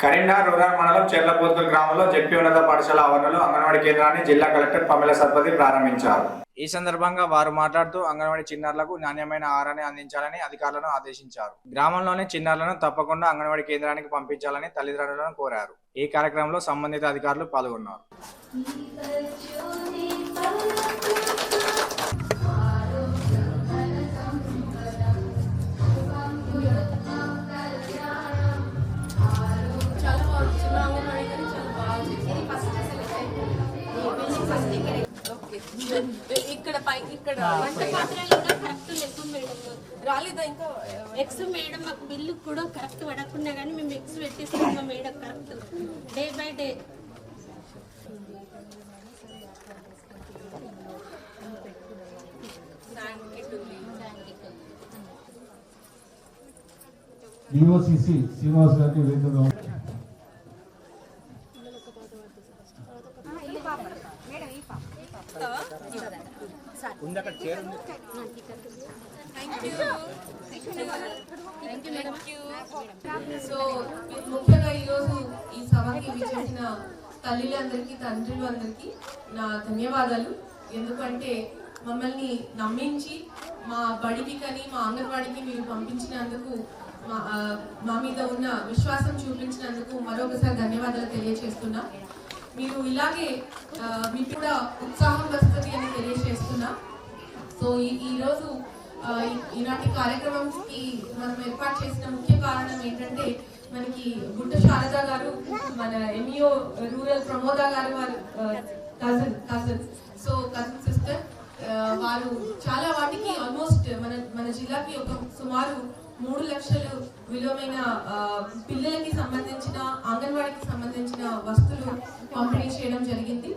Karimnagar rural మండలం చెర్లపోతుల గ్రామంలో ZP ఉన్నత పాఠశాల ఆవరణలో అంగన్వాడీ కేంద్రాన్ని జిల్లా కలెక్టర్ పమిల సత్పతి ప్రారంభించారు. ఈ సందర్భంగా వారు మాట్లాడుతూ అంగన్వాడీ చిన్నారులకు నాణ్యమైన ఆహారాన్ని అందించాలని అధికారులను ఆదేశించారు. గ్రామంలోని చిన్నారులను తప్పకుండా అంగన్వాడీ కేంద్రానికి పంపించాలని తల్లిదండ్రులను కోరారు. ఈ కార్యక్రమంలో సంబంధిత అధికారులు పాల్గొన్నారు. ఇక్కడ ఇక్కడ వంట పాత్రలు కూడా కరెక్ట్ లేవు మేడం, రాలేదా ఇంకా ఎక్స్ మేడం మాకు బిల్లు కూడా కరెక్ట్ పడకుండా కానీ మేము ఎక్స్ పెట్టేస్తున్నాం madam correct day by day. DOCC Srinivas గారికి వేదికగా సో ముఖ్యంగా ఈరోజు ఈ సభకి విచ్చేసిన తల్లులందరికీ తండ్రులందరికీ నా ధన్యవాదాలు. ఎందుకంటే మమ్మల్ని నమ్మించి మా బడికి కానీ మా అంగన్వాడికి మీరు పంపించినందుకు, మా మీద ఉన్న విశ్వాసం చూపించినందుకు మరొకసారి ధన్యవాదాలు తెలియజేస్తున్నా. మీరు ఇలాగే మీకు కూడా ఉత్సాహం వస్తుంది అని తెలియజేస్తున్నా. సో ఈరోజు ఈనాటి కార్యక్రమంకి మనం ఏర్పాటు చేసిన ముఖ్య కారణం ఏంటంటే, మనకి గుట్ట శారద గారు, మన ఎంఈఓ రూరల్ ప్రమోద గారు వారు కజిన్ సిస్టర్, వారు చాలా వాటికి ఆల్మోస్ట్ మన జిల్లాకి ఒక సుమారు 3 లక్షలు విలువైన పిల్లలకి సంబంధించిన అంగన్వాడికి సంబంధించిన వస్తువులు పంపిణీ చేయడం జరిగింది.